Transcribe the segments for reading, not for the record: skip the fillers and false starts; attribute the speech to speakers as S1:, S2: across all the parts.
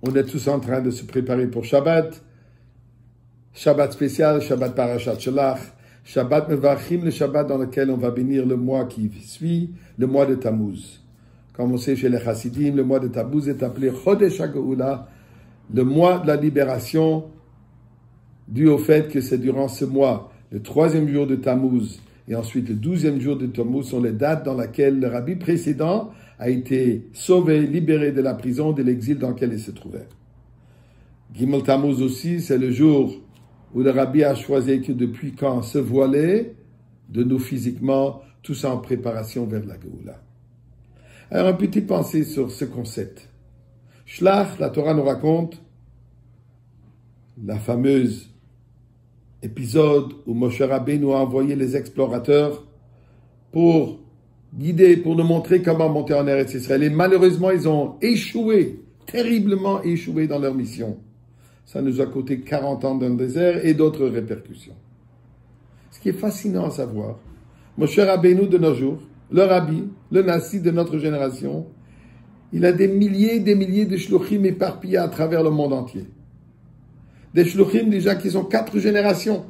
S1: On est tous en train de se préparer pour Shabbat. Shabbat spécial, Shabbat Parashat Shelach, Shabbat Mevachim, le Shabbat dans lequel on va bénir le mois qui suit, le mois de Tammuz. Comme on sait chez les Chassidim, le mois de Tammuz est appelé Chodesh HaGeula, le mois de la libération, dû au fait que c'est durant ce mois, le 3e jour de Tammuz et ensuite le 12e jour de Tammuz sont les dates dans lesquelles le rabbi précédent a été sauvé, libéré de la prison, de l'exil dans lequel il se trouvait. Gimel Tammuz aussi, c'est le jour où le rabbi a choisi que depuis quand se voiler de nous physiquement, tous en préparation vers la Géoula. Alors, un petit pensée sur ce concept. Shlach, la Torah nous raconte la fameuse épisode où Moshe Rabbeinu a envoyé les explorateurs pour guider, pour nous montrer comment monter en Eretz Israël. Et malheureusement, ils ont échoué, terriblement échoué dans leur mission. Ça nous a coûté 40 ans dans le désert et d'autres répercussions. Ce qui est fascinant à savoir, Moshe Rabbeinu de nos jours, le rabbi, le nasi de notre génération, il a des milliers de shluchim éparpillés à travers le monde entier. Des shluchim déjà qui sont 4 générations.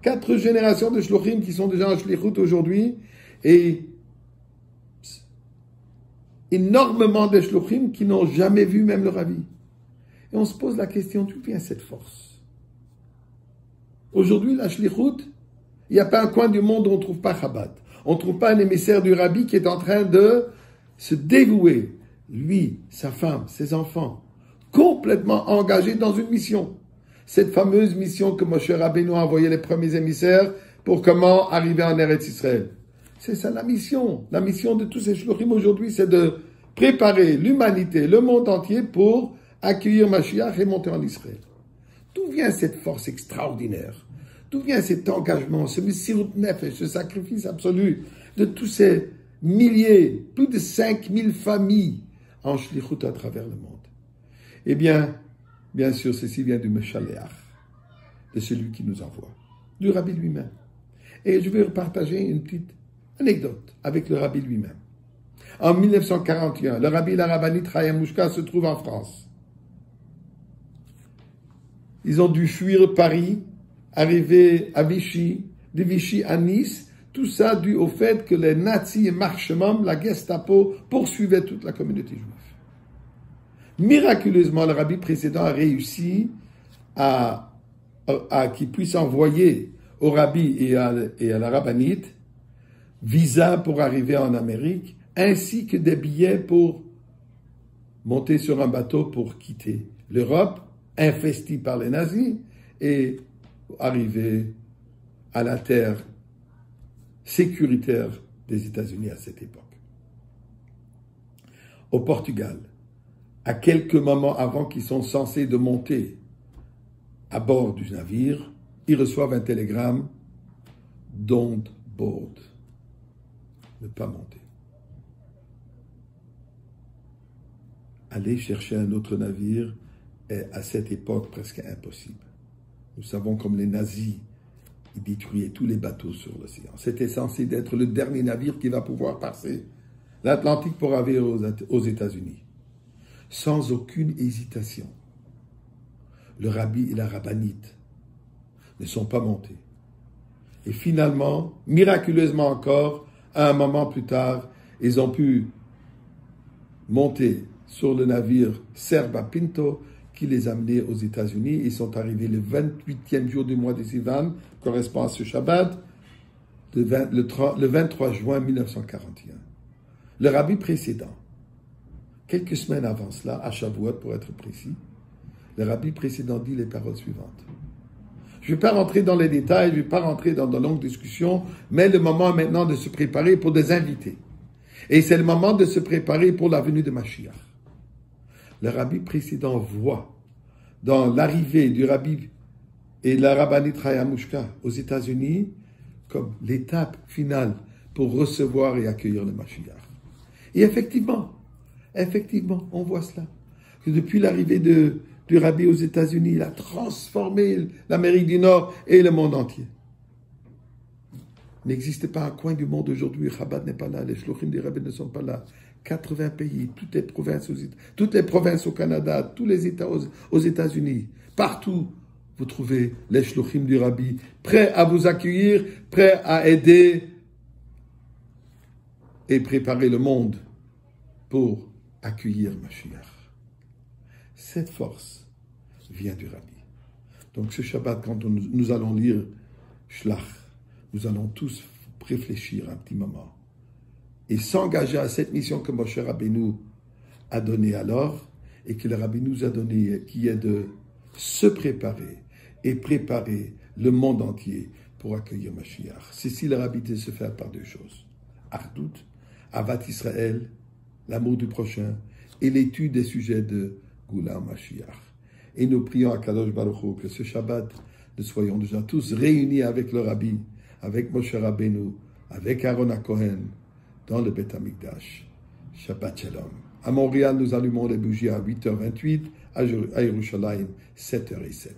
S1: 4 générations de shluchim qui sont déjà en shlichut aujourd'hui et énormément de shluchim qui n'ont jamais vu même le rabbi. Et on se pose la question, d'où vient cette force? Aujourd'hui, la shlichut, il n'y a pas un coin du monde où on ne trouve pas Chabad. On ne trouve pas un émissaire du rabbi qui est en train de se dévouer, lui, sa femme, ses enfants, complètement engagés dans une mission. Cette fameuse mission que Moshe Rabbeinu a envoyé les premiers émissaires pour comment arriver en Eretz Israël. C'est ça la mission. La mission de tous ces shluchim aujourd'hui, c'est de préparer l'humanité, le monde entier pour accueillir Mashiach et monter en Israël. D'où vient cette force extraordinaire? D'où vient cet engagement, ce Messirut Nefesh, ce sacrifice absolu de tous ces milliers, plus de 5000 familles en shlichut à travers le monde? Eh bien sûr, ceci vient du Meshaleach, de celui qui nous envoie, du rabbi lui-même. Et je vais partager une petite anecdote avec le rabbi lui-même. En 1941, le rabbi et la rabbinite Chaya Mushka se trouvent en France. Ils ont dû fuir Paris, arriver à Vichy, de Vichy à Nice, tout ça dû au fait que les nazis et Marchemam, la Gestapo, poursuivaient toute la communauté juive. Miraculeusement, le rabbi précédent a réussi à qu'il puisse envoyer au rabbi et à la rabbinite visa pour arriver en Amérique, ainsi que des billets pour monter sur un bateau pour quitter l'Europe, infestie par les nazis, et arriver à la terre sécuritaire des États-Unis à cette époque. Au Portugal, à quelques moments avant qu'ils sont censés de monter à bord du navire, ils reçoivent un télégramme « Don't board », ne pas monter. Aller chercher un autre navire est à cette époque presque impossible. Nous savons comme les nazis, ils détruisaient tous les bateaux sur l'océan. C'était censé être le dernier navire qui va pouvoir passer l'Atlantique pour arriver aux États-Unis. Sans aucune hésitation, le rabbi et la rabbinite ne sont pas montés. Et finalement, miraculeusement encore, à un moment plus tard, ils ont pu monter sur le navire Serba Pinto qui les a menés aux États-Unis. Ils sont arrivés le 28e jour du mois de Sivan, correspond à ce Shabbat, le 23 juin 1941. Le rabbi précédent, quelques semaines avant cela, à Shavuot pour être précis, le rabbi précédent dit les paroles suivantes. Je ne vais pas rentrer dans les détails, je ne vais pas rentrer dans de longues discussions, mais le moment est maintenant de se préparer pour des invités. Et c'est le moment de se préparer pour la venue de Mashiach. Le rabbi précédent voit dans l'arrivée du rabbi et de la rabbinite Chaya Mushka aux États-Unis comme l'étape finale pour recevoir et accueillir le Mashiach. Et effectivement, on voit cela. Que depuis l'arrivée du rabbi aux États-Unis, il a transformé l'Amérique du Nord et le monde entier. Il n'existe pas un coin du monde aujourd'hui, Chabad n'est pas là, les shluchim des rabbis ne sont pas là, 80 pays, toutes les provinces au Canada, tous les États aux États-Unis, partout, vous trouvez les shluchim du Rabbi, prêts à vous accueillir, prêts à aider et préparer le monde pour accueillir Mashiach. Cette force vient du Rabbi. Donc ce Shabbat, quand nous allons lire Shlach, nous allons tous réfléchir un petit moment et s'engager à cette mission que Moshe Rabbeinu a donnée alors et que le Rabbi nous a donnée, qui est de se préparer et préparer le monde entier pour accueillir Mashiach. Ceci, le Rabbi de se faire par deux choses. Ardout, Avat Israël, l'amour du prochain, et l'étude des sujets de Goula Mashiach. Et nous prions à Kadosh Baruch Hu que ce Shabbat, nous soyons déjà tous réunis avec le Rabbi, avec Moshe Rabbeinu, avec Aaron HaKohen, dans le Beth Amikdash. Shabbat Shalom. À Montréal, nous allumons les bougies à 8h28, à Yerushalayim, 7h07.